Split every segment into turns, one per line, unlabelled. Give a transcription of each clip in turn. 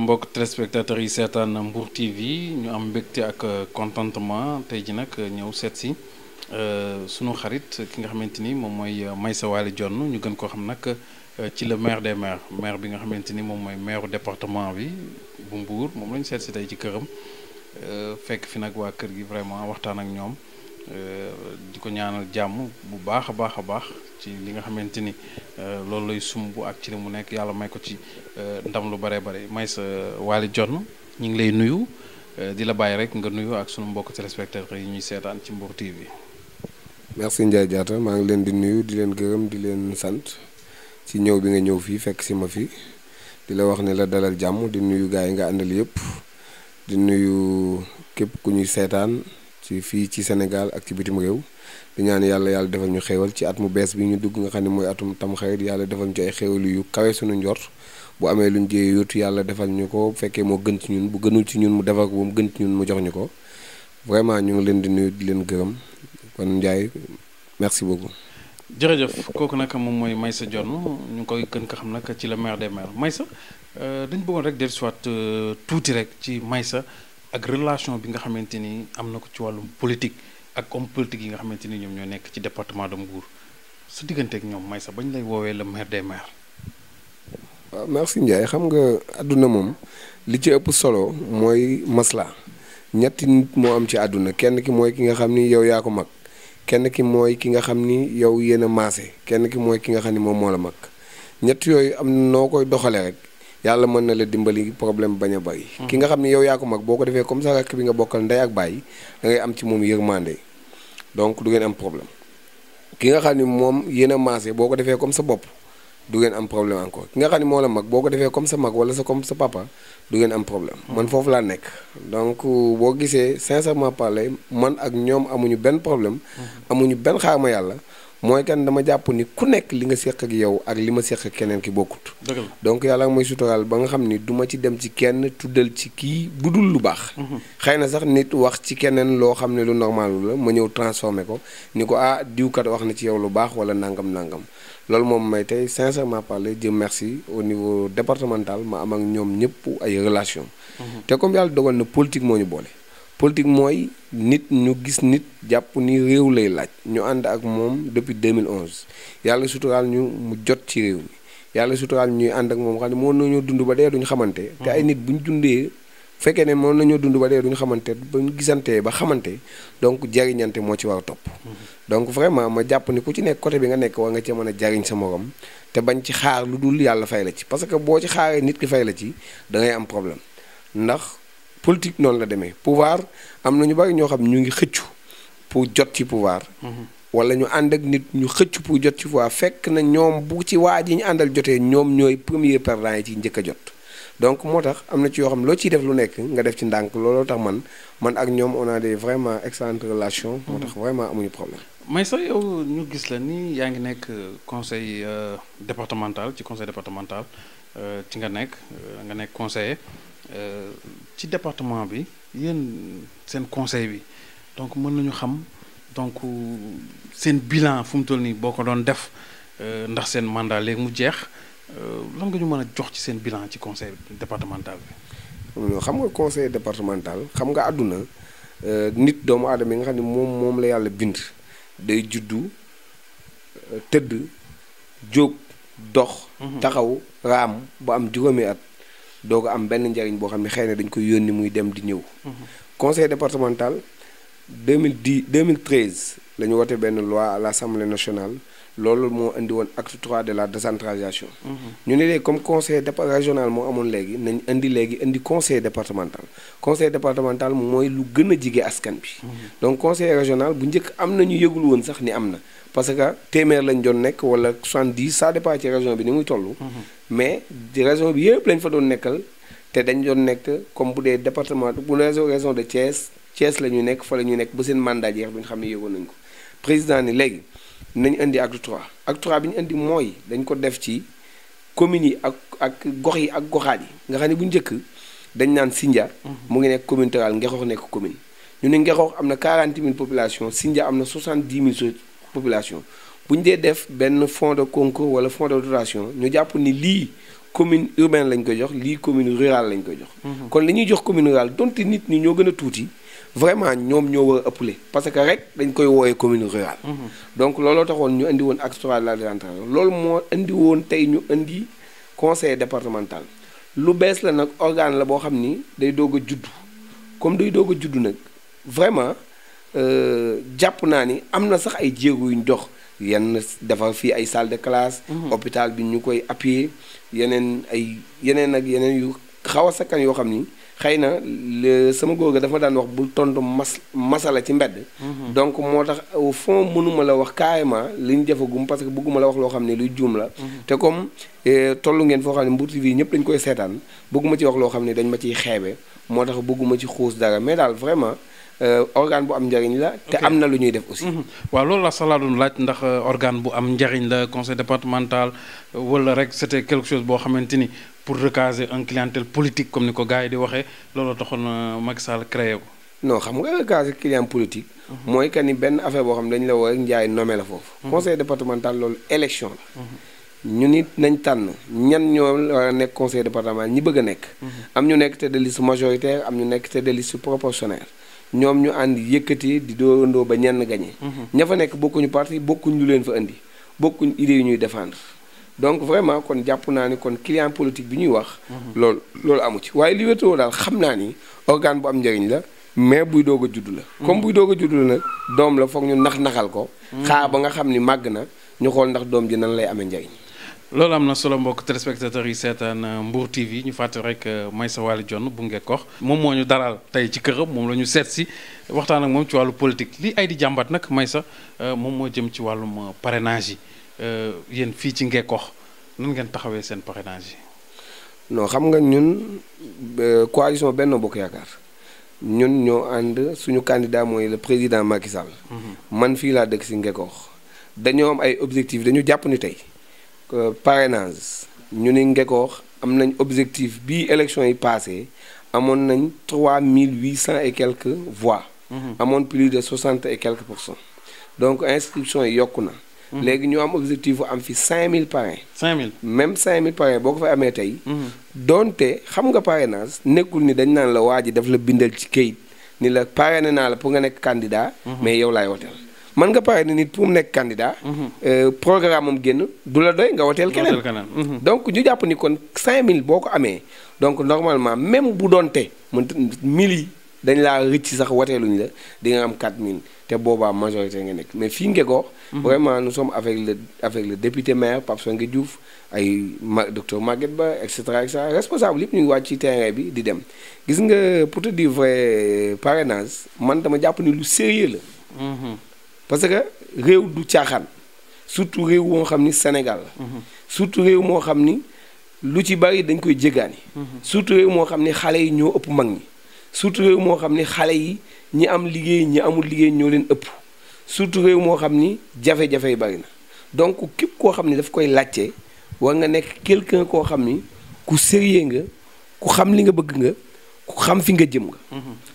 mbokk téléspectateurs yi seetaan Mbour TV ñu am mbégte ak contentement tey ji nag ñëw seet si sunu xarit ki nga xamante ni moom mooy Meissa Waly Dione ñu gën koo xam nag ci le maire des maires maire bi nga xamante ni moom mooy maire département bi bu Mbour moom la ñu seet si tey ci këram fekk fi nag waa kër gi vraiment waxtaan ak ñoom di ko ñaanal jàmm bu baax a baax ci li nga xamante ni loolu lay sumb ak ci li mu nekk yàlla may ko ci ndam lu bare bare Meissa Waly Dione ñu ngi lay nuyu di la bàyyi rek nga nuyu ak sunu mbokk téléspectateurs yi ñuy seetaan ci Mbour TV.
merci Ndiaye Diatta maa ngi leen di nuyu di leen gërëm di leen sant ci ñëw bi nga ñëw fii fekk si ma fi di la wax ne la dalal jàmm di nuyu gars yi nga àndal yëpp di nuyu képp ku ñuy seetaan ci fii ci Sénégal ak ci bitim réew di ñaan yàlla defal ñu xéewal ci at mu bees bi ñu dugg nga xam ne mooy atum tamxarit yàlla defal ñu ci ay xéewal yu kawe suñu njort bu amee luñ jëyee yóotu yàlla defal ñu ko bu fekkee moo gën ci ñun bu gënul ci ñun mu defal ko ba mu gën ci ñun mu jox ñu ko vraiment ñu ngi leen di nuyu di leen gërëm kon Ndiaye merci beaucoup.
jërëjëf kooku nag moom mooy Meissa Dione ñu koy gën ko xam nag ci le maire des maires Meissa dañ bëggoon rek dellusiwaat tuuti rek ci Meissa ak relation bi nga xamante ni am na ko ci wàllum politique ak homme politique yi nga xamante ni ñoom ñoo nekk ci département de Mbour su digganteeg ñoom Meissa bañ lay woowee le maire des maires.
waaw merci Ndiaye xam nga àdduna moom li ci ëpp solo mooy masla ñetti nit moo am ci àdduna kenn ki mooy ki nga xam ni yow yaa ko mag kenn ki mooy ki nga xam ni yow yéen a maase kenn ki mooy ki nga xam ni moom moo la mag ñett yooyu am noo koy doxalee rek yàlla mën na la dimbali problème bañ a bari. ki nga xam ni yow yaa ko mag boo ko defee comme ça rakk bi nga bokkal ndey ak baay da ngay am ci moom yërmande donc du ngeen am problème ki nga xam ni moom yéen a maase boo ko defee comme sa bopp du ngeen am problème encore ki nga xam ni moo la mag boo ko defee comme sa mag wala sa comme sa papa du ngeen am problème. man foofu laa nekk donc boo gisee sincèrement parler man ak ñoom amuñu benn problème. amuñu benn xaarma yàlla. mooy kan dama jàpp ni ku nekk li nga seq ak yow ak li ma seq ak keneen ki bokkut. donc yàlla mooy suturaal ba nga xam ni du ma ci dem ci kenn tuddal ci kii bu dul lu baax. xëy na sax nit wax ci keneen loo xam ne lu normal la ma ñëw transformé ko ni ko diwkat wax na ci yow lu baax wala nangam. loolu moom may tey sincèrement parler Dieu merci au niveau départemental ma am ak ñoom ñëpp ay relation te comme yàlla dogal na politique moo ñu boole. politique mooy nit ñu gis nit jàpp ni réew lay laaj ñu ànd ak moom depuis 2011 yàlla suturaal ñu mu jot ci réew mi yàlla suturaal ñuy ànd ak moom xam ne mën nañoo dund ba dee duñu xamante. te ay nit bu ñu dundee fekkee ne mën nañoo dund ba dee duñu xamante ba ñu gisantee ba xamante donc jariñante moo ci war a topp. donc vraiment ma jàpp ni ku ci nekk côté bi nga nekk war nga cee mën a jariñ sa morom te bañ ci xaar lu dul yàlla fay la ci parce que boo ci xaaree nit ki fay la ci da ngay am problème ndax. politique noonu la demee pouvoir am na ñu bari ñoo xam ñu ngi xëccu pour jot ci pouvoir. wala ñu ànd ak nit ñu xëccu pour jot ci pouvoir fekk na ñoom bu ci waa ji ñu àndal jotee ñoom ñooy premier perdant yi ci njëkk a jot. donc moo tax am na ci yoo xam loo ciy def lu nekk nga def ci ndànk looloo tax man ak ñoom on a des vraiment excellentes relations. moo tax vraiment amuñu problème.
Meissa yow ñu gis la ni yaa ngi nekk conseil départemental ci conseil départemental ci nga nekk conseiller. ci département bi yéen seen conseil bi donc mën nañu xam donc seen bilan fu mu toll nii boo ko doon def ndax seen mandat léegi mu jeex lan nga ñu mën a jox ci seen bilan ci conseil départemental bi.
xam nga conseil départemental xam nga àdduna nit doomu aadama yi nga xam ne moom la yàlla bind day juddu tëdd jóg dox. taxaw raam bu am juróomi at. doo ko am benn njariñ boo xam ne xëy na dañ koy yónni muy dem di ñëw. conseil départemental 2013 la ñu wote benn loi à l'Assemblée nationale loolu moo indi woon acte 3 de la décentralisation. ñu ne léegi comme conseil régional moo amoon léegi nañ indi conseil départemental. conseil départemental mooy lu gën a jige askan bi. donc conseil régional bu njëkk am na ñu yëgul woon sax ni am na parce que téeméer lañ doon nekk wala 70 ça dépend ci région bi ni muy toll. mais région bi yëpp lañ fa doon nekkal te dañ doon nekk comme bu dee département bu région de Thiès la ñu nekk fa la ñu nekk ba seen mandat jeex bi nga xam ne yëgoon nañu ko président ni léegi nañ indi acte 3 acte 3 bi ñu indi mooy dañ ko def ci communes yi ak gox yi ak goxaat yi nga xam ne bu njëkk dañ naan Sindia mu ngi nekk commune rurale Ngexoox nekk commune ñu ne Ngexoox am na 40 000 population Sindia am na 70 000 population bu ñu dee def benn fonds de concours wala fonds de dotation ñu jàpp ni lii commune urbaine lañ koy jox lii commune rurale lañ koy jox. kon li ñuy jox commune rurale donte nit ñi ñoo gën a tuuti vraiment ñoom ñoo war a ëppale parce que rek dañ koy wooyee commune rurale. donc looloo taxoon ñu indi woon acte 3 de la décentralisation loolu moo indi woon tey ñu indi conseil départemental lu bees la nag organe la boo xam ni day doog a juddu comme day doog a juddu nag vraiment jàpp naa ni am na sax ay jéego yuñ dox. yenn defar fii ay salle de classe. hôpital bi ñu koy appuyer yeneen ak yeneen yu xaw a sakkan yoo xam ni xëy na sama góor ga dafa daan wax bul tontu masala ci mbedd. donc moo tax au fond mënuma la wax carrément li ñu defagum parce que bëgguma la wax loo xam ne luy juum la. te comme tollu ngeen foo xam ne Mbour TV ñëpp dañu koy seetaan bëgguma ci wax loo xam ne dañ ma ciy xeebe moo tax bëgguma ci xuus dara mais daal vraiment. organe bu am njariñ la te am na lu ñuy def aussi.
waaw loolu la sax laa doon laaj ndax organe bu am njariñ la conseil départemental wala rek c'était quelque chose boo xamante ni pour recaser un clientèle politique comme ni ko gars yi di waxee loolu taxoon Macky Sall créé ko.
non xam nga recaser client politique. mooy que ni benn affaire boo xam ne dañu la woo rek njaay nommé la foofu. conseil départemental loolu élection la. ñu nit nañ tànn ñan ñoo war a nekk conseil départemental ñi bëgg a nekk. am ñu nekk tête de liste majoritaire am ñu nekk tête de liste proportionnelle. ñoom ñu ànd yëkkati di doorandoo ba ñenn gañe ña fa nekk bokkuñu parti bokkuñ lu leen fa indi bokkuñ idée yu ñuy défendre donc vraiment kon jàpp naa ni kon client politique bi ñuy wax loolu amu ci waaye li wétoo daal xam naa ni organe bu am njëriñ la mais buy doog a judd la comme buy doog a judd la nag doom la foog ñu naxal ko xaar ba nga xam ni màgg na ñu xool ndax doom ji nan lay amee njëriñ
loolu am na solo mbokk téléspectateurs yi seetaan Mbour TV ñu fàtte rek Meissa Waly Dione bu Ngekoox moom moo ñu dalal tey ci këram moom la ñu seet si waxtaan ak moom ci wàllu politique li ay di jàmbat nag Meissa moom moo jëm ci wàllum parrainage yi yéen fii ci Ngekoox nan ngeen taxawee seen parrainage yi.
non xam nga ñun coalition Benno Bokk Yaakaar ñun ñoo ànd suñu candidat mooy le président Macky Sall. man fii laa dëkk si Ngekoox dañoo am ay objectifs dañu jàpp ni tey. parrainage ñu ni Ngekoox am nañ objectif bii élection yi passé amoon nañ 3800 et quelques voix. amoon plus de 60 et quelques %. donc inscription yi yokku na. léegi ñu am objectif bu am fi 5000 parrains. 5000 même 5000 parrains boo ko fa amee tey. donte xam nga parrainage nekkul ni dañ naan la waa ji daf la bindal ci kayit ni la parrainé naa la pour nga nekk candidat. mais yow laay woteel. mën nga parrainé nit pour mu nekk candidat. programme am génn du la doy nga woteel keneen. donc ñu jàpp ni kon 5000 boo ko amee donc normalement même bu doonte mënta 1000 yi dañ laa rëcc sax woteeluñu la di nga am 4000 te boobaa majorité nga nekk mais fii Ngekoox. vraiment nous sommes avec le député maire Pape Songe Diouf ay docteur Maguette Ba et cetera responsable yëpp ñu ngi wàcc ci terrain bi di dem gis nga pour te dire vrai parrainage man dama jàpp ni lu sérieux la. parce que réew du caaxaan surtout réew moo xam ni Sénégal la. surtout réew moo xam ni lu ci bari dañ koy jéggaani. surtout réew moo xam ni xale yi ñoo ëpp mag ñi. surtout réew moo xam ni xale yi ñi am liggéey ñi amul liggéey ñoo leen ëpp. surtout réew moo xam ni jafe-jafe yi bari na donc képp koo xam ni daf koy laajte war nga nekk quelqu'un koo xam ni ku sérieux nga ku xam li nga bëgg nga ku xam fi nga jëm nga.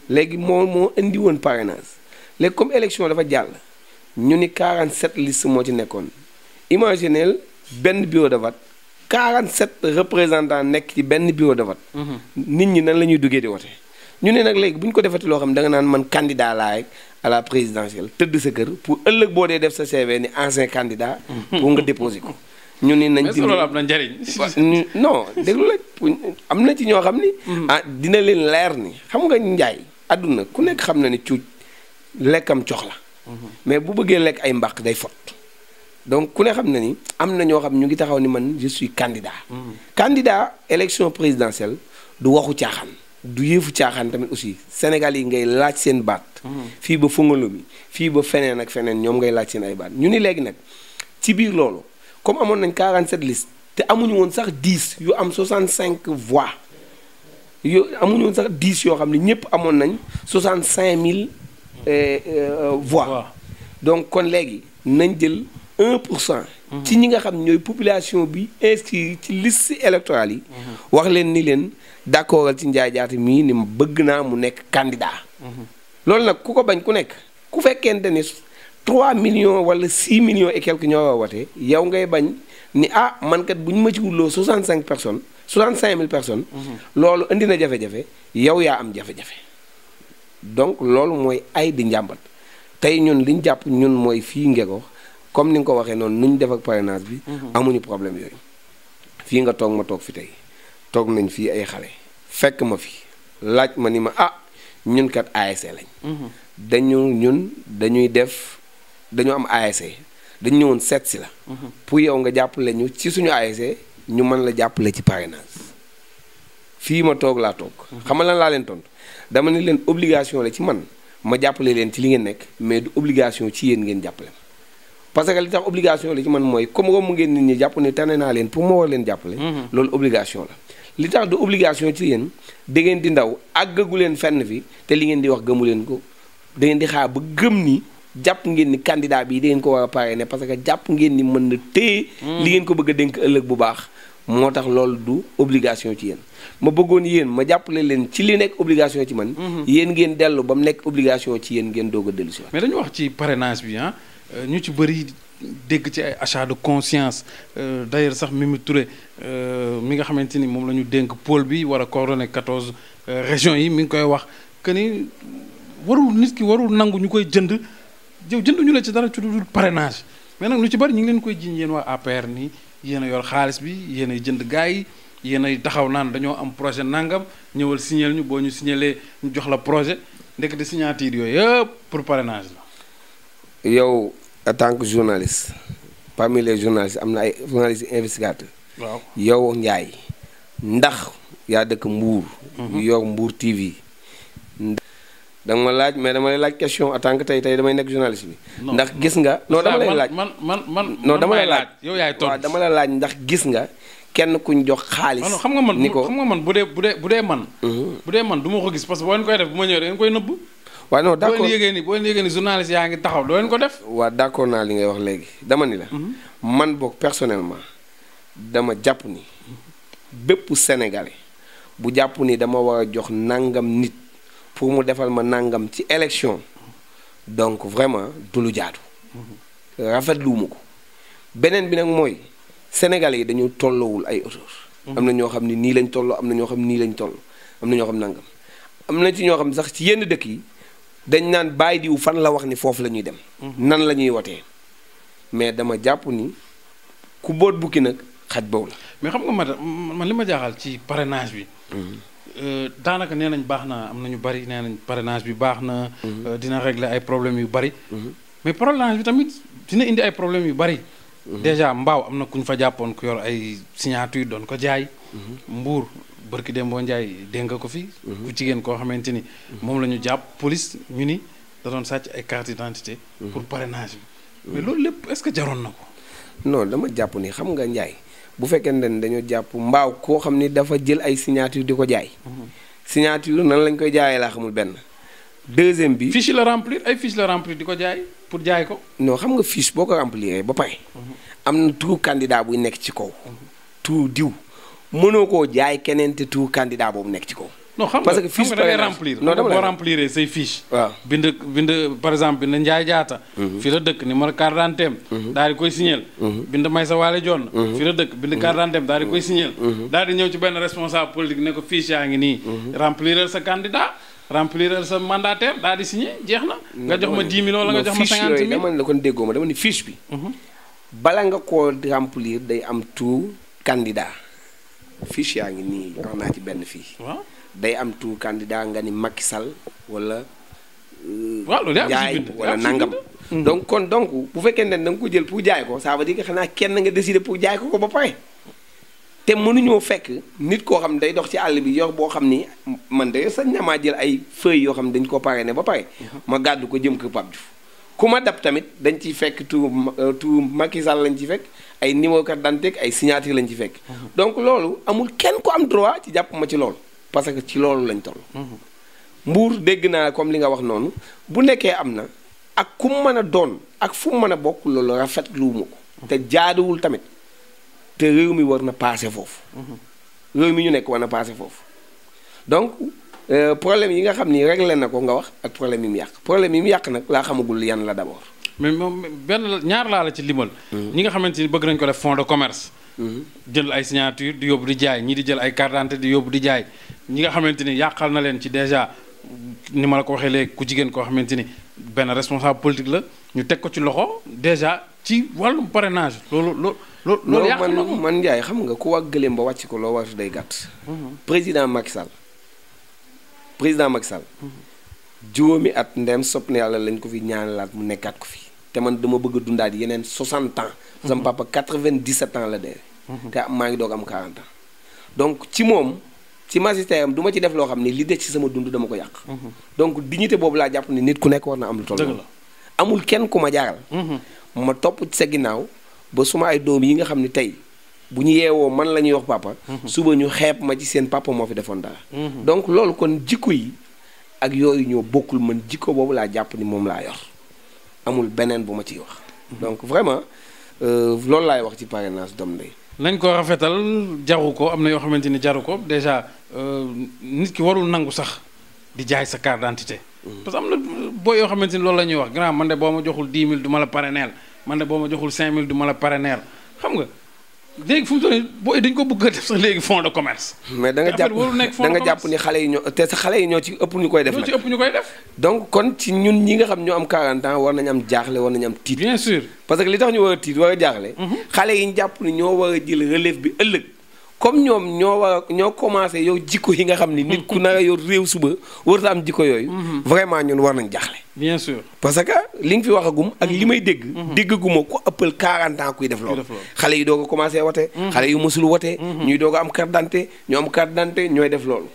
léegi moo indi woon parrainage léegi comme élection dafa jàll. ñu ni 47 listes moo ci nekkoon imaginez benn bureau de vote 47 représentants nekk ci benn bureau de vote. nit ñi nan la ñuy duggee di wote. ñu ne nag léegi bu ñu ko defati loo xam ne da nga naan man candidat laa rek à la présidentielle tëdd sa kër pour ëllëg boo dee def sa CV ni ancien candidat. pour nga déposer ko. ñu ni nañ
loolu am na njëriñ.
non déglu la am na ci ñoo xam ni. dina leen leer ni xam nga njaay àdduna ku nekk xam na ni cuuj lekkam cox la. mais bu bëggee lekk ay mbaq day fot donc ku ne xam na ni am na ñoo xam ñu ngi taxaw ni man je suis candidat. candidat élection présidentielle du waxu caaxaan du yëfu caaxaan tamit aussi Sénégal yi ngay laaj seen baat. fii ba Fongolo mi fii ba feneen ak feneen ñoom ngay laaj seen ay baat ñu ni léegi nag ci biir loolu comme amoon nañ 47 listes te amuñu woon sax 10 yu am 65 voix yu amuñu woon sax 10 yoo xam ne ñëpp amoon nañ 65000. voix donc kon léegi nañ jël 1%. ci ñi nga xam ñooy population bi inscrit ci liste électorale yi. wax leen ni leen d'accordal ci Ndiaye Diatta mii ni bëgg naa mu nekk candidat. loolu nag ku ko bañ ku nekk ku fekkente ni 3 millions wala 6 millions et quelques ñoo war a wote yow ngay bañ ni ah man kat bu ñu ma ci wutloo 65 personnes 65 000 personnes. loolu indi na jafe-jafe yow yaa am jafe-jafe. donc loolu mooy ay di njàmbat tey ñun li ñu jàpp ñun mooy fii Ngeko comme ni nga ko waxee noonu nu ñu def ak parrainage bi. amuñu problème yooyu. fii nga toog ma toog fi tey toog nañ fii ay xale fekk ma fi laaj ma ni ma ah ñun kat ASC lañ. dañuy def dañu am ASC dañu ñëwoon seet si la. pour yow nga jàppale ñu ci suñu ASC ñu mën la jàppale ci parrainage fii ma toog laa toog. xam nga lan laa leen tontu dama ne leen obligation la ci man ma jàppale leen ci li ngeen nekk mais du obligation ci yéen ngeen jàppale ma parce que li tax obligation la ci man mooy comme mu ngeen nit ñi jàpp ne tane naa leen pour ma war leen jàppale. loolu obligation la. li tax du obligation ci yéen da ngeen di ndaw àggagu leen fenn fi te li ngeen di wax gëmu leen ko da ngeen di xaar ba gëm ni jàpp ngeen ni candidat bi da ngeen ko war a parrainer parce que jàpp ngeen ni mën na téye. li ngeen ko bëgg a dénk ëllëg bu baax. moo tax loolu du obligation ci yéen ma bëggoon yéen ma jàppale leen ci li nekk obligation ci man. yéen ngeen dellu ba mu nekk obligation ci yéen ngeen doog a dellu si waat.
mais dañu wax ci parrainage bi ah ñu ci bëri dégg ci ay achat de conscience d'ailleurs sax Mimi Touré mi nga xamante ni moom la ñu dénk pôle bi war a coordonner 14 régions yi mi ngi koy wax que ni warul nit ki warul nangu ñu koy jënd jënduñu la ci dara ci dul parrainage mais nag lu ci bëri ñu ngi leen koy jiiñ yéen waa APR nii. yéen a yor xaalis bi yéen ay jënd gars yi yéen ay taxaw naan dañoo am projet nangam ñëwal signal ñu boo ñu signalee ñu jox la projet ndekete signature yooyu yëpp pour parrainage la.
yow en tant que journaliste parmi les journalistes am na ay journalistes investigateurs.
waaw
yow Ndiaye ndax yaa dëkk Mbour. yor Mbour TV. da nga ma laaj mais dama lay laaj question en tant que tey damay nekk journaliste bi. ndax gis nga. non dama lay laaj non dama lay laaj.
yow yaay tontu
waaw dama lay laaj ndax gis nga kenn kuñ jox xaalis.
non xam nga man xam nga man bu dee man. bu dee man du ma ko gis parce que boo leen koy def bu ma ñëwee da ngeen koy nëbb. waaw non d'accord boo leen yëgee ni journaliste yaa ngi taxaw doo leen ko def.
waaw d'accord naa li ngay wax léegi dama ni la. man boog personnellement dama jàpp ni bépp sénégalais bu jàpp ni dama war a jox nangam nit. pour mu defal ma nangam ci élection donc vraiment du lu jaadu rafetluwuma ko beneen bi nag mooy sénégalais yi dañu tolloowul ay auteur am na ñoo xam ne nii lañ tolloo am na ñoo xam ne nii lañ toll am na ñoo xam nangam am na ci ñoo xam ne sax ci yenn dëkk yi dañ naan bàyyi diw fan la wax ni foofu la ñuy dem nan la ñuy wotee mais dama jàpp ni ku boot bukki nag xaj boobu la
mais xam nga man li ma jaaxal ci parrainage bi daanaka nee nañ baax na am na ñu bari nee nañ parrainage bi baax na. dina régler ay problèmes yu bari. mais parrainage bi tamit dina indi ay problèmes yu bari. déjà mbaaw am na ku ñu fa jàppoon ku yor ay signature doon ko jaay. Mbuur barki Dembo Ndiaye dégg nga ko fi. ku jigéen koo xamante ni. moom la ñu jàpp police ñu ni da doon sàcc ay carte d'identité. pour parrainage bi. mais loolu lépp est-ce que jaroon na ko.
non dama jàpp ni xam nga Ndiaye. bu fekkee ne dañoo jàpp mbaaw koo xam ni dafa jël ay signature di ko jaay. signature nan lañ koy jaayee laa xamul benn. deuxième bi
fiche la remplir ay fiche la remplir di ko jaay pour jaay ko.
non xam nga fiche boo ko remplir ba pare. am na turu candidat buy nekk ci kaw. turu diw mënoo koo jaay keneen te turu candidat boobu nekk ci kaw.
non xam nga parce que fiche da ngay remplir. non dama boo remplir say fiche.
waaw
bind par exemple bind Ndiaye Diatta. fii la dëkk numéro carte d'identité daal di koy signer. bind Maysa Waale Jonn. fii la dëkk bind carte d'identité daal di koy signer. daal di ñëw ci benn responsable politique ne ko fiche yaa ngi nii. remplir sa candidat remplir sa mandataire daal di signer jeex na. nga jox ma 10 000 wala nga jox ma 50 000
dama la kon déggoo ma dama ni fiche bi. bala nga koo remplir day am tout candidat fiche yaa ngi nii wax naa ci benn fii.
waaw.
day am tout candidat nga ni Macky Sall wala.
waaw loolu
jaay wala nangam. donc bu fekkee ne da nga ko jël pour jaay ko ça veut dire que xanaa kenn nga décider pour jaay ko ba pare. te mënuñoo fekk nit koo xam ne day dox ci àll bi yor boo xam ni man de sañ na maa jël ay feuilles yoo xam ne dañu ko parrainé ba pare. ma gàddu ko jëm kër Pape Diouf. ku ma dab tamit dañ ciy fekk tout Macky Sall lañ ci fekk ay numéro carte d'identité ay signature lañ ci fekk. donc loolu amul kenn ko am droit ci jàpp ma ci loolu. parce que ci loolu lañ toll. Mbuur dégg naa comme li nga wax noonu bu nekkee am na ak ku mu mën a doon ak fu mu mën a bokk loolu rafetlu ma ko. te jaaduwul tamit te réew mi war na paase foofu. réew mi ñu nekk war na paase foofu. donc problème yi nga xam ni réglé na ko nga wax ak problème yi mu yàq problème yi mu yàq nag laa xamagul yan la d'abord.
mais moom benn ñaar laa la ci limal. ñi nga xamante ni bëgg nañ ko def fonds de commerce. jël ay signature di yóbbu di jaay ñii di jël ay carte d'identité di yóbbu di jaay ñi nga xamante ni yàqal na leen ci déjà ni ma la ko waxee léegi ku jigéen koo xamante ni benn responsable politique la ñu teg ko ci loxo déjà ci wàllum parrainage loolu yàq na
man Ndiaye xam nga ku wax gëléem ba wàcc ko loo war day gàtt. président Macky Sall juróomi at ndem sopp na yàlla lañ ko fi ñaanalaat mu nekkaat ko fi te man dama bëgg a dundaat yeneen 60 ans. sama papa 97 ans la dee. te maa ngi doog am 40 ans. donc ci moom ci magistère am du ma ci def loo xam ne li des ci sama dund dama ko yàq. donc dignité boobu laa jàpp ni nit ku nekk war na am lu toll. amul kenn ku ma jaaral. ma topp ci sa ginnaaw ba suma ay doom yi nga xam ne tey bu ñu yeewoo man la ñuy wax papa. suba ñu xeeb ma ci seen papa moo fi defoon dara. donc loolu kon jikko yi ak yooyu ñoo bokkul man jikko boobu laa jàpp ni moom laa yor amul beneen bu ma ciy wax. donc vraiment loolu laay wax ci parrainage Dame Ndeye.
nañ ko rafetal jaru ko am na yoo xamante ni jaru ko déjà nit ki warul nangu sax di jaay sa carte d'identité. parce que am na boo yoo xamante ni loolu la ñuy wax grand man de boo ma joxul 10 000 du ma la parrainel man de boo ma joxul 5 000 du ma la parrainel xam nga léegi fu mu toll nii booy dañ ko bëgg a def sax léegi fonds de commerce.
mais da nga jàpp ni xale yi ñoo te sa xale yi ñoo ci ëpp ñu koy def.
ñoo ci ëpp ñu koy def.
donc kon ci ñun ñi nga xam ñoo am 40 ans war nañu am jaaxle war nañu am tiit.
bien sûr
parce que li tax ñu war a tiit war a jaaxle. xale yi ñu jàpp ni ñoo war a jël relève bi ëllëg. comme ñoom ñoo commencé yow jikko yi nga xam ni nit ku nar a yor réew suba warut a am jikko yooyu. vraiment ñun war nañ jaaxle.
bien sûr
parce que li nga fi waxagum ak li may dégg. déggaguma ku ëppal 40 ans kuy def loolu. xale yi doog a commencé wote. xale yu mësul wote. ñuy doog a am carte d'identité ñu am carte d'identité ñooy def loolu.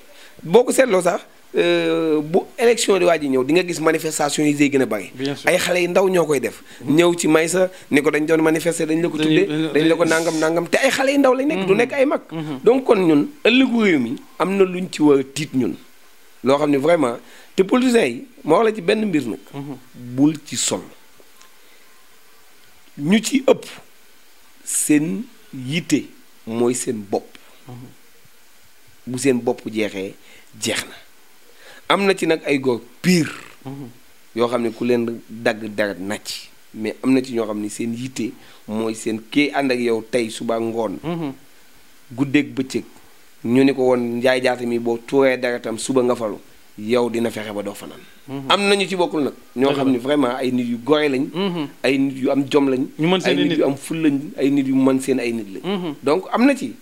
boo ko seetloo sax bu élection di waaj ñëw di nga gis manifestation yi day gën a bari. ay xale yu ndaw ñoo koy def. ñëw ci Maysa ni ko dañ doon manifester dañ la ko tuddee. dañ la ko nangam te ay xale yu ndaw lañ nekk. du nekk ay mag. donc kon ñun ëllëgu réew mi am na luñ ci war a tiit ñun. loo xam ne vraiment te politiciens yi ma wax la ci benn mbir nag. bul ci sol ñu ci ëpp seen yitte mooy seen bopp. bu seen bopp jeexee jeex na. am na ci nag ay góor pire. yoo xam ne ku leen dagg deret nàcc mais am na ci ñoo xam ne seen yitte mooy seen kii ànd ak yow tey suba ngoon. guddeeg bëccëg ñu ni ko woon njaay jaata mi boo tuuree deretam suba nga falu yow dina fexe ba doo fanaan. am nañu ci bokkul nag. ñoo xam ne vraiment ay nit yu gore lañ. ay nit yu am jom lañ. ay nit yu am ful lañ ay nit yu mën seen ay nit lañ. donc am na ci.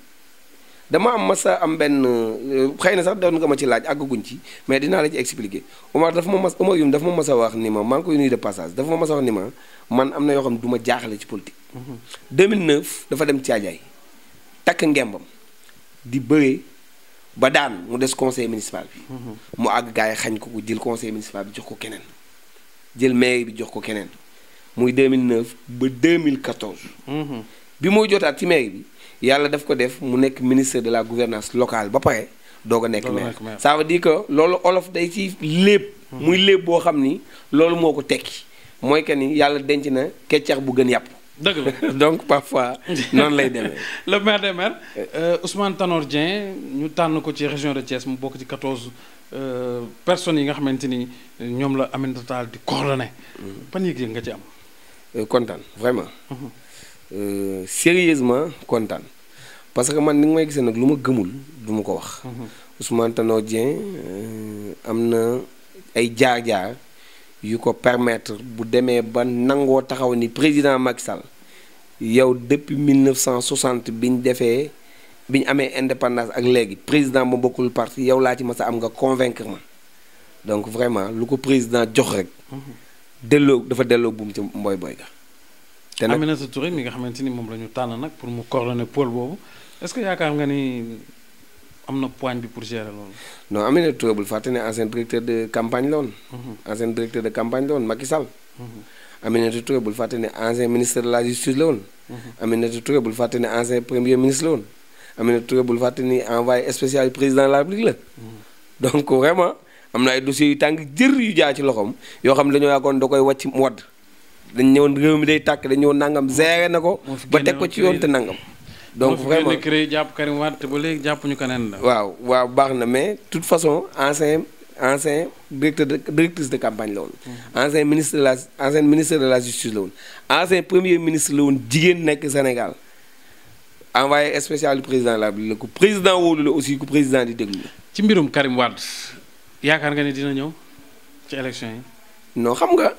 dama am masa am benn xëy na sax doon nga ma ci laaj àggaguñ ci mais dinaa la ci expliquer Omar Youm dafa ma mas a wax ni ma maa ngi koy nuyu de passage dafa ma mas a wax ni ma man am na yoo xam ne du ma jaaxale ci politique. 2009 dafa dem Thiadiaye takk ngembam di bëree ba daan mu des conseil municipal bi. mu àgg gars yi xañ ko jël conseil municipal bi jox ko keneen jël mairie bi jox ko keneen muy 2009 ba 2014. bi muy jotaat ci mairie bi. yàlla daf ko def mu nekk ministre de la gouvernance locale ba pare doog a nekk maire. ça veut dire que loolu olof day ci léeb. muy léeb boo xam ni loolu moo ko tekki mooy que ni yàlla denc na keccax bu gën yàpp.
dëgg la
donc parfois noonu lay demee.
le maire des maires Ousmane Tanor Dieng ñu tànn ko ci région de Thiès mu bokk ci 14 personnes yi nga xamante ni ñoom la Aminata Tall di coordonné. ban yëg-yëg nga ci am.
kontaan vraiment. Sérieusement kontaan parce que man ni nga may gisee nag lu ma gëmul du ma ko wax. Ousmane Tanor Dieng am na ay jaar-jaar yu ko permettre bu demee ba nangoo taxaw ni président Macky Sall yow depuis 1960 bi ñu amee indépendance ak léegi président ba bokkul parti yow laa ci mas a am nga convaincre ma donc vraiment lu ko président jox rek. dafa delloo buum ca mboy boy ga.
te nag Aminata Touré mi nga xamante ni moom la ñu tànn nag pour mu coordonner pôle boobu est-ce que yaakaar nga ni am na poigne bi pour gérer loolu.
non Aminata Touré bul fàtte ne ancien directeur de campagne la woon. ancien directeur de campagne la woon Macky Sall. Aminata Touré bul fàtte ne ancien ministre de la justice la woon. Aminata Touré bul fàtte ne ancien premier ministre la woon. Aminata Touré bul fàtte ni envoyé spécial président de la République la. donc vraiment am na ay dossiers yu tàng jër yu jaar ci loxoom yoo xam ne dañoo yàggoon da koy wàcc mu wadd. dañ ñëwoon réew mi day tàkk dañ ñëwoon nangam géré na ko. ba teg ko ci yoon te nangam. donc vraiment
moo fi jàpp Karim Wade te ba léegi jàppuñu keneen la.
waaw baax na mais toute façon ancien ancien directrice de campagne la woon. ancien ministre de la justice la woon. ancien premier ministre la woon jigéen nekk Sénégal envoyé spécial du président de la République la ku président wóolu la aussi ku président di déglu la.
ci mbirum Karim Wade yaakaar nga ne dina ñëw ci élection yi.
non xam nga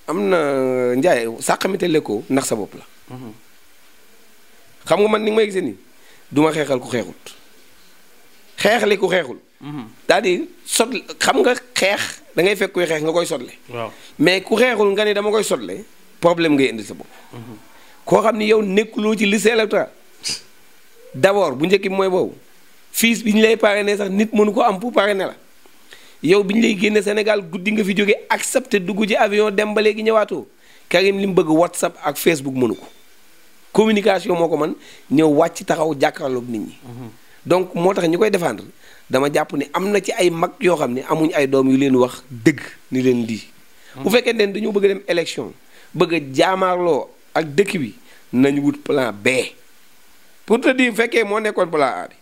am na Ndiaye sàqamite lekkoo ndax sa bopp la. xam nga man ni nga may gisee nii du ma xeexal ku xeexut xeexle ku xeexul. c'est-à-dire sot xam nga xeex da ngay fekk kuy xeex nga koy sotle.
waaw
mais ku xeexul nga ni dama koy sotle problème ngay indi sa bopp. koo xam ni yow nekkuloo ci liste électorale d'abord bu njëkk bi mooy boobu fiis bi ñu lay parrainé sax nit mënu ko am pour parrainer la yow bi ñu lay génne Sénégal guddi nga fi jóge accepté dugg ci avion dem ba léegi ñëwaatoo Karim li mu bëgg WhatsApp ak Facebook mënu ko communication moo ko man ñëw wàcc taxaw jàkkaarloog nit ñi. donc moo tax ñi koy défendre dama jàpp ni am na ci ay mag yoo xam ne amuñ ay doom yu leen wax dëgg ni leen lii. bu fekkee ne dañoo bëgg a dem élection bëgg a jaamaarloo ak dëkk bi nañu wut plan B pour te dire bu fekkee moo nekkoon plan A bi.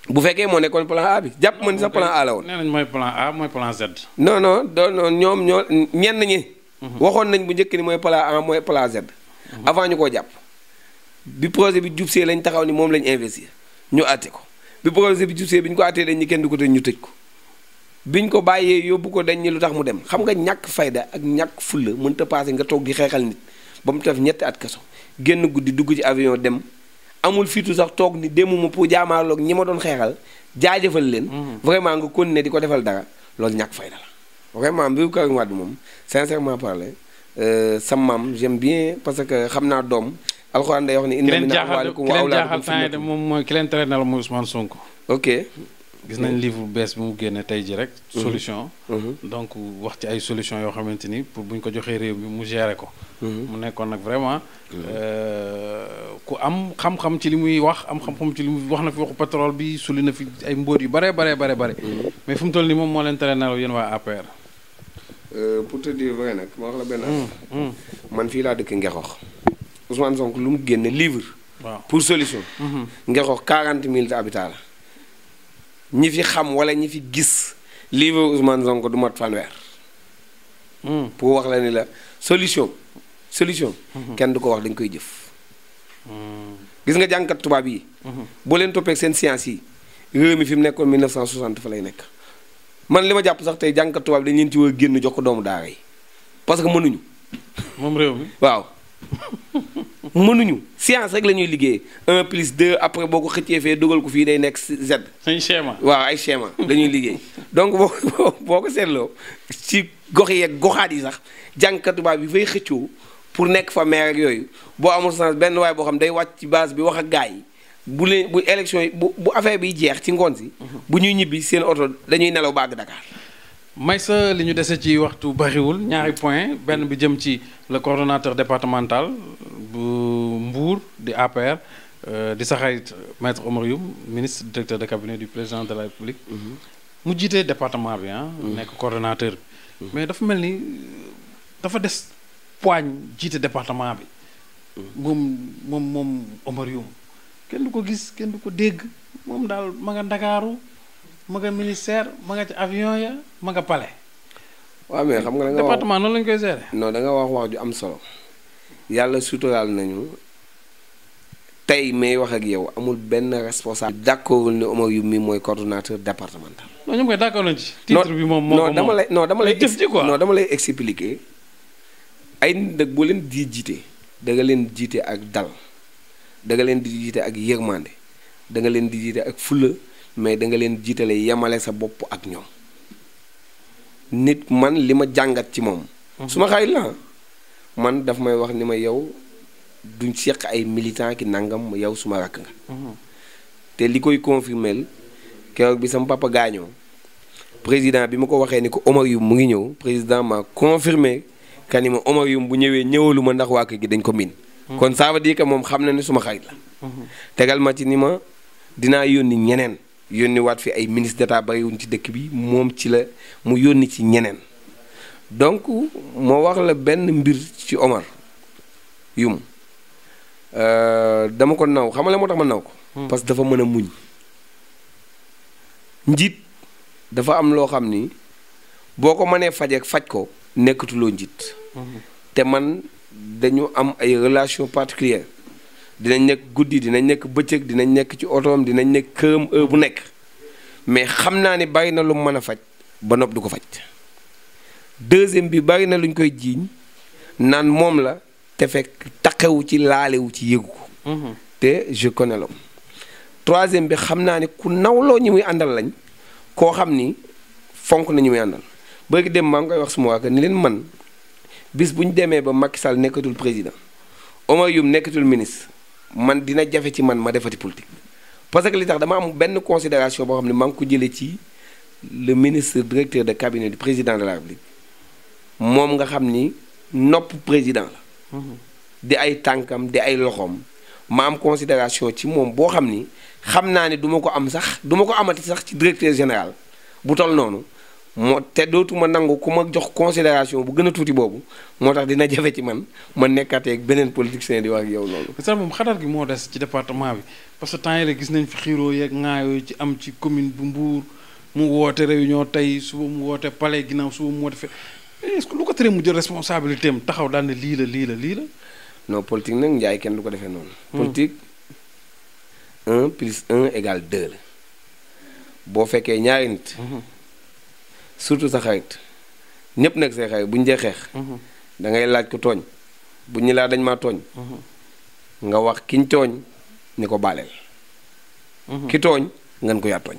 bu fekkee moo nekkoon plan A bi jàpp ma ni sax plan A la woon.
nee nañ mooy plan A mooy plan Z.
non ñoom ñoo ñenn ñi. waxoon nañ bu njëkk ni mooy plan A mooy plan Z. avant ñu koo jàpp bi projet bi jubsee lañ taxaw ni moom lañ investir ñu àtte ko bi projet bi jubsee bi ñu ko àttee dañ ñi kenn du ko tëj ñu tëj ko biñ ko bàyyee yóbbu ko dañ ñi lu tax mu dem xam nga ñàkk fayda ak ñàkk fulla mënta passé nga toog di xeexal nit ba mu def ñetti at kaso génn guddi dugg ci avion dem amul fitu sax toog ni demuma pour jaamaarloog ñi ma doon xeexal jaajëfal leen vraiment nga continuer di ko defal dara loolu ñàkk fayda la vraiment mbiru Karim Wade moom sincèrement parler sa maam j'aime bien parce que xam naa doom alxuraan day wax ni inna min amwaalikum wa awlaadikum fitnatun
moom mooy ki leen tere na la mooy Ousmane Sonko.
ok
gis nañ livre bu bees bi mu génne tey ji rek solution donc wax ci ay solution yoo xamante ni pour bu ñu ko joxee réew mi mu gérer ko mu nekkoon nag vraiment ku am xam-xam ci li muy wax am xam-xam ci li muy wax na fi waxu pétrole bi suli na fi ay mbóot yu bare mais fu mu toll nii moom moo leen tere nelaw yéen waa APR.
pour te dire vrai nag ma wax la benn affaire man fii laa dëkk Ngexox Ousmane Sonko lu mu génne livre
waaw pour
solution Ngexox 40 000 habitants la ñi fi xam wala ñi fi gis livre Ousmane Sonko du mat fanweer pour wax la ni la solution kenn du ko wax dañ koy jëf gis nga jàngkat tubaab yi boo leen toppee seen science yi réew mi fi mu nekkoon 1960 fa lay nekk man li ma jàpp sax tey jàngkat tubaab dañ leen ci war a génn jox ko doomu daara yi parce que mënuñu
moom réew mi
waaw mënuñu science rek la ñuy liggéey 1 plus 2 après boo ko xëccee fee dugal ko fii day nekk Z.
ay schéma
waaw ay schéma dañuy liggéey donc boo ko seetloo ci gox yeeg goxaat yi sax jàngkat tubaab bi fay xëccoo pour nekk fa maire ak yooyu boo amul sens benn waay boo xam day wàcc ci base bi wax ak gars yi bu leen bu élection yi bu affaire bi jeex ci ngoon si bu ñuy ñibbi seen oto dañuy nelaw ba àgg Dakar.
Meissa li ñu dese ci waxtu bariwul ñaari point benn bi jëm ci le coordonnateur départemental bu Mbour di APR di sa xarit maître Oumar Youm ministre directeur de cabinet du président de la République mu jiite département bi nekk coordonnateur bi mais dafa mel ni dafa des poigne jiite département bi moom Oumar Youm kenn du ko gis kenn du ko dégg moom daal ma nga Ndakaaru ma nga ministère ma nga ci avion ya ma nga palais.
waaw mais xam nga da nga
département noonu lañu koy gérer.
non da nga wax ju am solo yàlla suturaal nañu tey may wax ak yow amul benn responsable. d'accord ne Oumar Youm mi mooy coordonnateur départemental.
non ñoom koy d'accord nañ ci. titre bi moom moo ko
non dama lay
jëf ji quoi
non dama lay expliquer ay nit nag boo leen di jiite da nga leen jiite ak dal da nga leen di jiite ak yërmande da nga leen di jiite ak fulla mais da nga leen jiitale yemale sa bopp ak ñoom nit man li ma jàngat ci moom. su ma xarit la man daf may wax ni ma yow duñ seq ay militant ki nangam yow suma rakk nga. te li koy confirmeel keroog bi sama papa gaañoo président bi ma ko waxee ni ko Oumar Youm mu ngi ñëw président ma confirmé que ni ma Oumar Youm bu ñëwee ñëwalu ma ndax waa kër gi dañ ko miin. kon ça veut dire que moom xam na ni suma xarit la. tegal ma ci ni ma dinaa yónni ñeneen. yónni waat fi ay ministre d'état bariwuñ ci dëkk bi moom ci la mu yónni ci ñeneen donc moo wax la benn mbir ci Oumar Youm dama ko naw xam nga moo tax ma naw ko. parce que dafa mën a muñ njiit dafa am loo xam ni boo ko mënee fajeek faj ko nekkatuloo njiit. te man dañu am ay relation particulière dinañ nekk guddi dinañ nekk bëccëg dinañ nekk ci otoom dinañ nekk këram heure bu nekk mais xam naa ni bari na lu mën a faj ba nopp du ko faj. deuxième bi bari na luñ koy jiiñ naan moom la te fekk taqewu ci laalewu ci yëgu ko. te je connais l'homme. troisième bi xam naa ni ku nawloo ñi muy àndal lañ koo xam ni fonk na ñi muy àndal bëgg dem maa ngi koy wax suma waa ni leen man bis bu ñu demee ba Macky Sall nekkatul président Oumar Youm nekkatul ministre man dina jafe ci man ma defati politique. parce que li tax dama am benn considération boo xam ne maa ngi ko jëlee ci le ministre directeur de cabinet du président de la République moom nga xam ni nopp président la. di ay tànkam di ay loxoom ma am considération ci moom boo xam ni xam naa ne du ma ko am sax du ma ko amati sax ci directeur général bu tol noonu moo te dootuma nangu ku ma jox considération bu gën a tuuti boobu moo tax dina jafe ci man ma nekkaatee ak beneen politicien di wax ak yow loolu.
sax moom xadaar gi moo des ci département bi parce que temps yii gis nañ fi xiiroo yeeg ŋaayoo ci am ci commune bu Mbour mu woote réunion tey suba mu woote palais ginnaaw suba mu woote fe est-ce que lu ko teree mu jël responsabilité am taxaw daal ne lii la.
non politique nag njaay kenn du ko defee noonu. politique 1 + 1 = 2 la boo fekkee ñaari nit. surtout sa xarit ñëpp nag say xarit bu ñu dee xeex. da ngay laaj ko tooñ bu ñu laa dañ maa tooñ. nga wax kiñ tooñ ni ko baaleel. ki tooñ ngeen ko yaa tooñ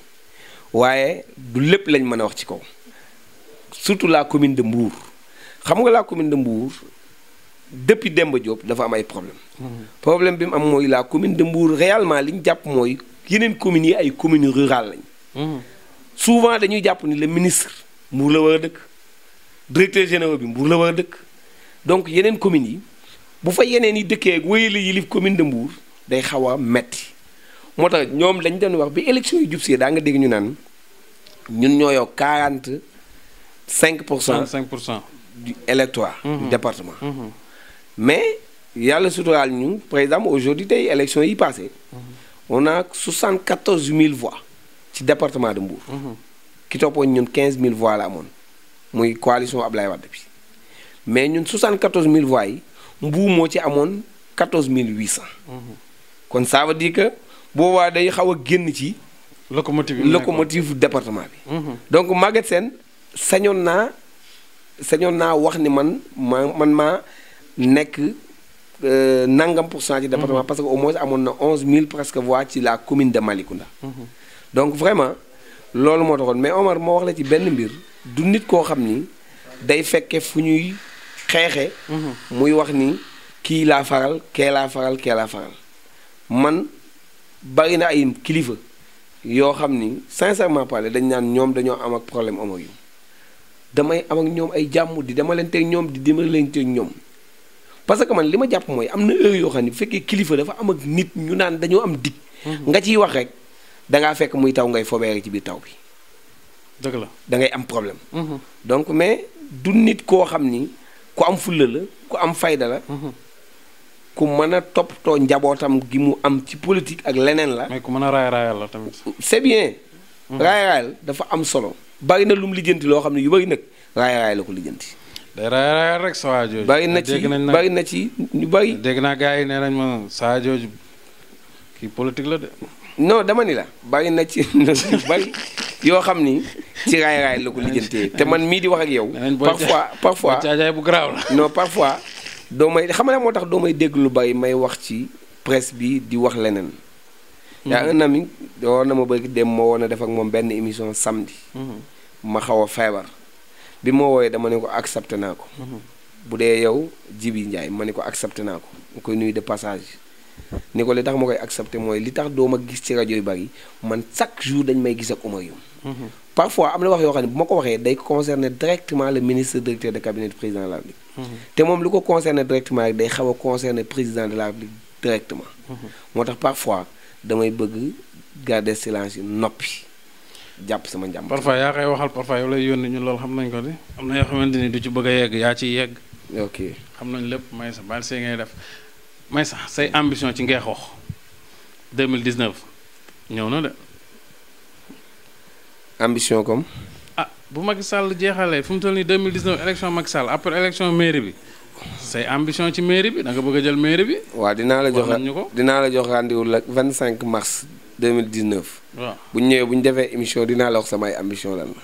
waaye du lépp lañ mën a wax ci kaw surtout la commune de Mbour xam nga la commune de Mbour. depuis Demba Diop dafa am ay problème problème bi mu am mooy la commune de Mbour réellement li ñu jàpp mooy yeneen communes yi ay communes rurales lañ. souvent dañuy jàpp ni le ministre Mbour la war a dëkk directeur général bi Mbour la war a dëkk donc yeneen communes yi bu fa yeneen yi dëkkee ak wéyale yilif commune de Mbour day xaw a metti moo tax ñoom dañ doon wax bi élection yi jub see daa nga dégg ñu naan ñun ñoo yor 45%.
45%
du électorat du département. mais yàlla suturaal ñu par exemple aujourd'hui tey élection yi passé on a 74 000 voix ci département de Mbour. ki toppoon ñun 15 000 voix la amoon muy coalition Ablaye Wade bi mais ñun 74 000 voix yi Mbour moo ci amoon 14 800. kon ça veut dire que boobaa day xaw a génn ci. locomotive département bi. donc Maguette Sène sañoon naa wax ni man maa nekk nangam % ci département parce que au moins amoon na 11 000 presque voix ci la commune de Malicounda. donc vraiment loolu moo taxoon mais Omar moo wax la ci benn mbir du nit koo xam ni day fekke fu ñuy xeexe muy wax ni kii laa faral kee laa faral kee laa faral man bari na ay kilifa yoo xam ni sincèrement parlé dañ naan ñoom dañoo am ak problème Omar yu damay am ak ñoom ay jàmm di dama leen teg ñoom di dimbali leen teg ñoom parce que man li ma jàpp mooy am na heure yoo xam ne bu fekkee kilifa dafa am ak nit ñu naan dañoo am dig. nga ciy wax rek dangaa fekk muy taw ngay fobeere ci biir taw bi.
dëgg la
da ngay am problème. donc mais du nit koo xam ni ku am fulla la ku am fayda la. ku mën a toppatoo njabootam gi mu am ci politique ak leneen la.
mais ku mën a raayal la tamit.
c'est bien. raayal dafa am solo. bari na lu mu lijjanti loo xam ne yu bari nag raayal la ko lijjanti.
day raayal rek saa jooju.
bari na ci ñu bari.
dégg naa gars yi nee nañ ma saa jooju kii politique la de.
non dama ni la bari na ci bari yoo xam ni ci raay la ko lijjantee te man mii di wax ak yow. parfois
caajaay bu garaaw la.
non parfois doo may xam nga moo tax doo may dégg lu bari may wax ci presse bi di wax leneen. yaa un ami woon na ma bëgg dem moo woon a def ak moom benn émission samedi. ma xaw a feebar. bi ma woowee dama ne ko accepté naa ko. bu dee yow Jibi Ndiaye ma ne ko accepté naa ko ma koy nuyu de passage. ni ko li tax ma koy accepté mooy li tax doo ma gis ci rajo yu bari man chaque jour dañ may gis ak Oumar Youm. parfois am na wax yoo xam ne bu ma ko waxee day concerner directement le ministre directeur de cabinet du président de la République. te moom lu ko concerner directement rek day xaw a concerner président de la République directement. moo tax parfois damay bëgg garder silence yi noppi. jàpp sama njàmm.
parfois yaa koy waxal parfois yow lay yónni ñu loolu xam nañ ko de am na yoo xamante ni du ci bëgg a yegg yaa ciy yegg.
ok
xam nañ lépp Maysa baal see ngay def Maysa say ambition ci Ngeexoox 2019 ñëw na de.
ambition comme.
ah bu Macky Sall jeexalee fu mu toll nii 2019 élection Macky Sall après élection mairie bi say ambition ci mairie bi da nga bëgg a jël mairie bi.
waaw dinaa la jox rendez-vous le 25 mars 2019. waaw bu ñu ñëwee bu ñu defee émission dinaa la wax samay ambition lan la.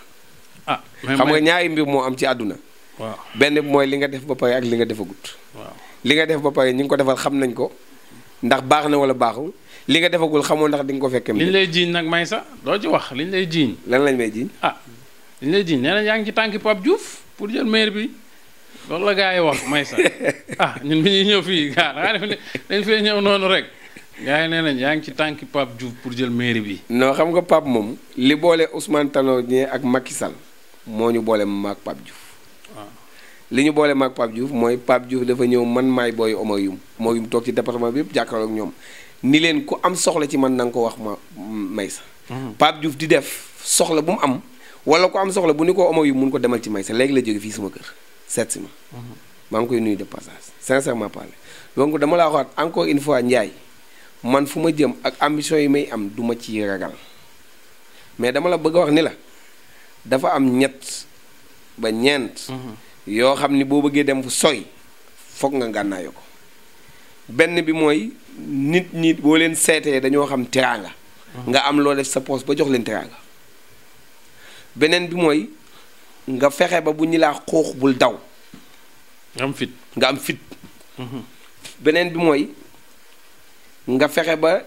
ah xam nga ñaari mbir moo am ci àdduna. waaw benn bi mooy li nga def ba pare ak li nga defagut. waaw li nga def ba pare ñi ngi ko defal xam nañ ko ndax baax na wala baaxul li nga defagul xamoo ndax di nga ko fekkee.
liñ lay jiiñ nag may sa doo ci wax liñ lay jiiñ.
lan lañ may jiiñ.
liñ lay jiiñ nee na yaa ngi ci tànki Pape Diouf pour jël maire bi loolu la gars yi wax may sa ñun bi ñuy ñëw fii gars da ngaa def dañ fee ñëw noonu rek gars yi nee nañ yaa ngi ci tànki Pape Diouf pour jël maire bi.
non xam nga Pape moom li boole Ousmane Tanor Dieng ak Macky Sall moo ñu boole maag Pape Diouf. li ñu boole maag Pape Diouf mooy Pape Diouf dafa ñëw man maay booy Omar Youm toog ci département bi yëpp jàkkaarloo ak ñoom ni leen ku am soxla ci man na nga ko wax Maysa. Pape Diouf di def soxla bu mu am wala ku am soxla bu ni ko Omar Youm mun ko demal ci Maysa léegi la jóge fii sama kër seet si ma. maa ngi koy nuyu de passage sincèrement parler donc dama laa waxaat encore une fois Ndiaye man fu ma jëm ak ambition yi may am du ma ci ragal mais dama la bëgg a wax ni la dafa am ñett ba ñeent. yoo xam ni boo bëggee dem fu soy foog nga gànnaayoo ko benn bi mooy nit ñi boo leen seetee dañoo xam teraanga. nga am loo def sa poos ba jox leen teraanga. beneen bi mooy nga fexe ba bu ñu laa xoox bul daw. nga am fit. beneen bi mooy nga fexe ba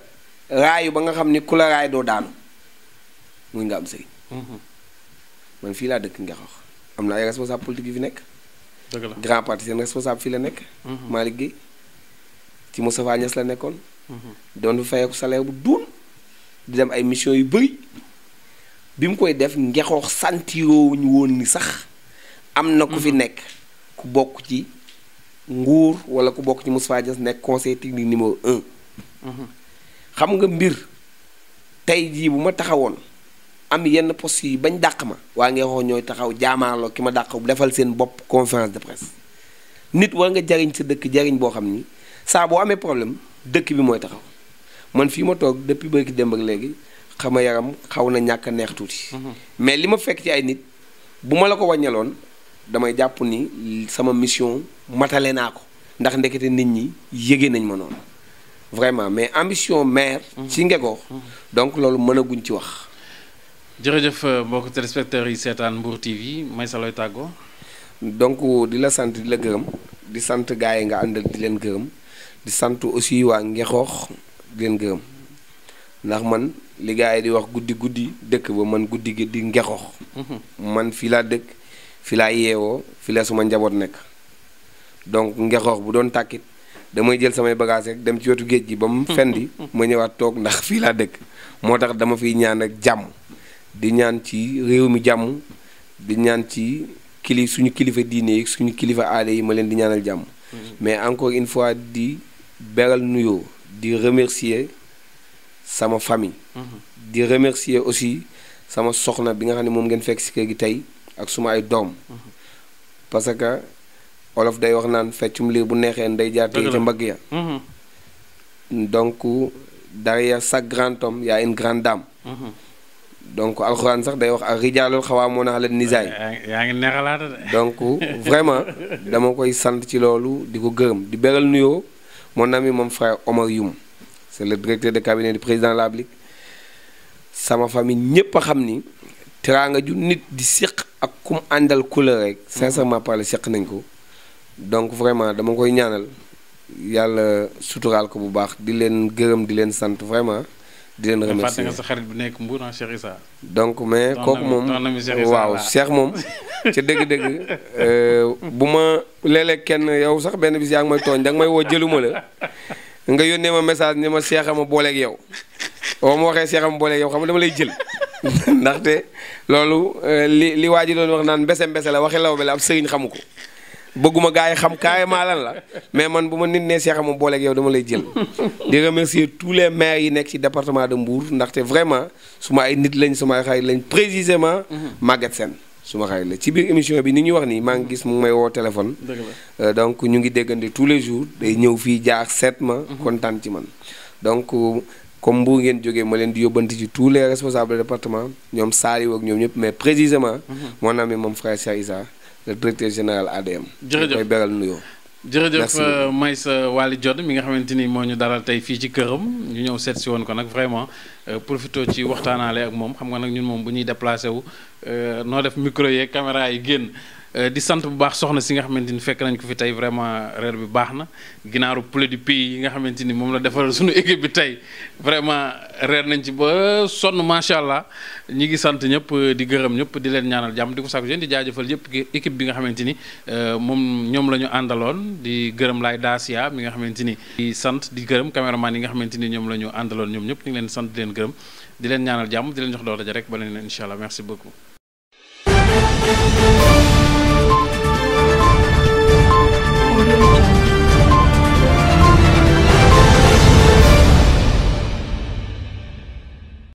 raayu ba nga xam ni ku la raay doo daanu muy nga am sëriñ. man fii laa dëkk nga wax am na ay responsable politique yu fi nekk. dëgg la grand parti seen responsable fii la nekk. Malick Gueye ci Moustapha Niasse la nekkoon. doon fa fayeeku salaire bu duun di dem ay mission yu bëri bi mu koy def ngexoox santiroo ñu woon ni sax am na ku fi nekk ku bokk ci nguur wala ku bokk ci Moustapha Niasse nekk conseil technique numéro 1. xam nga mbir tey jii bu ma taxawoon am yenn poste yi bañ dàq ma waa ngexoox ñooy taxaw jaamaarloo ki ma dàq bu defal seen bopp conférence de presse nit war nga jariñ sa dëkk jariñ boo xam ni saa boo amee problème dëkk bi mooy taxaw man fii ma toog depuis bërki démb ak léegi xama yaram xaw na ñàkk a neex tuuti. mais li ma fekk ci ay nit bu ma la ko wàññaloon damay jàpp ni sama mission matale naa ko ndax ndekete nit ñi yëgee nañ ma noonu vraiment mais ambition maire. ci Ngegoox donc loolu mën a guñ ci wax.
jërëjëf mbokk téléspectateurs yi seetaan Mbour TV Maysa looy tàggoo.
donc di la sant di la gërëm di sant gars yi nga àndal di leen gërëm di sant aussi waa Ngexoox di leen gërëm ndax man li gars yi di wax guddi dëkk ba man guddi gi di Ngexoox. man fii laa dëkk fii laa yeewoo fii la suma njaboot nekk donc Ngexoox bu doon tàkkit damay jël samay bagage rek dem ci wetu géej gi ba mu fendi ma ñëwaat toog ndax fii laa dëkk moo tax dama fiy ñaan ak jàmm di ñaan ci réew mi jàmm di ñaan ci suñu kilifa diine yi suñu kilifa aada yi ma leen di ñaanal jàmm. mais encore une fois di beral nuyoo di remercier sama famille. di remercier aussi sama soxna bi nga xam ne moom ngeen fekk ci kër gi tey ak suma ay doom. parce que olof day wax naan feccum liir bu neexee nday jaar tey ca mbagg ya. donc derrière chaque grand homme y a une grande dame. donc alxuraan sax day wax ak rijaalul xawaa moo na la nisaay.
yaa ngi neexalaata de.
donc vraiment dama koy sant ci loolu di ko gërëm di beral nuyoo mon ami mon frère Omar Youm c'est le directeur de cabinet du président de la République sama famille ñépp a xam ni teraanga ju nit di séq ak kum àndal couleur rek sincèrement parler séq nañ ko donc vraiment dama koy ñaanal yàlla suturaal ko bu baax di leen gërëm di leen sant vraiment di leen remercier
nga sa xarit bu nekk Mbour Cheikh Issa.
donc mais kooku moom waaw Cheikh moom ca dëgg-dëgg bu ma léeg-léeg kenn yow sax benn bis yaa ngi may tooñ danga may woo jëluma la nga yónnee ma message ni ma Cheikh ma booleeg yow boo ma waxee Cheikh ma booleeg yow xam nga dama lay jël ndaxte loolu li waa ji doon wax naan mbese la waxi law bi la ab sëriñ xamu ko bëgguma gars yi xam carrément lan la mais man bu ma nit nee Cheikh ma booleeg yow dama lay jël di remercier tous les maires yi nekk ci département de Mbour ndaxte vraiment suma ay nit lañ suma ay xarit lañ précisément Maguette Sène suma xarit la ci biir émission bi ni ñuy wax nii maa ngi gis mu ngi may woo téléphone donc ñu ngi déggante tous les jours day ñëw fii jaar seet ma kontaan ci man donc comme Mbour ngeen jógee ma leen di yóbbanti ci tous les responsables de département ñoom Saliou ak ñoom ñëpp mais précisément mon ami moom frère Cheikh Issa le directeur général ADM.
jërëjëf
koy beral nuyoo.
jërëjëf Meissa Waly Dione mi nga xamante ni moo ñu dalal tey fii ci këram ñu ñëw seet si woon ko nag vraiment profité ci waxtaanaale ak moom xam nga nag ñun moom bu ñuy déplacé wu noo def micro yeeg caméra yi génn di sant bu baax soxna si nga xamante ni fekk nañ ko fi tey vraiment reer bi baax na ginaaru poulet du pays yi nga xamante ni moom la defal suñu équipe bi tey vraiment reer nañ ci ba sonn macha allah ñi ngi sant ñëpp di gërëm ñëpp di leen ñaanal jàmm di ko sàkku yéen di jaajëfal yëpp équipe bi nga xamante ni moom ñoom la ñu àndaloon di gërëm laay Dacia mi nga xamante ni di sant di gërëm caméraman yi nga xamante ni ñoom la ñu àndaloon ñoom ñëpp ñu ngi leen sant di leen gërëm di leen ñaanal jàmm di leen jox doole ja rek ba leen incha allah merci beaucoup.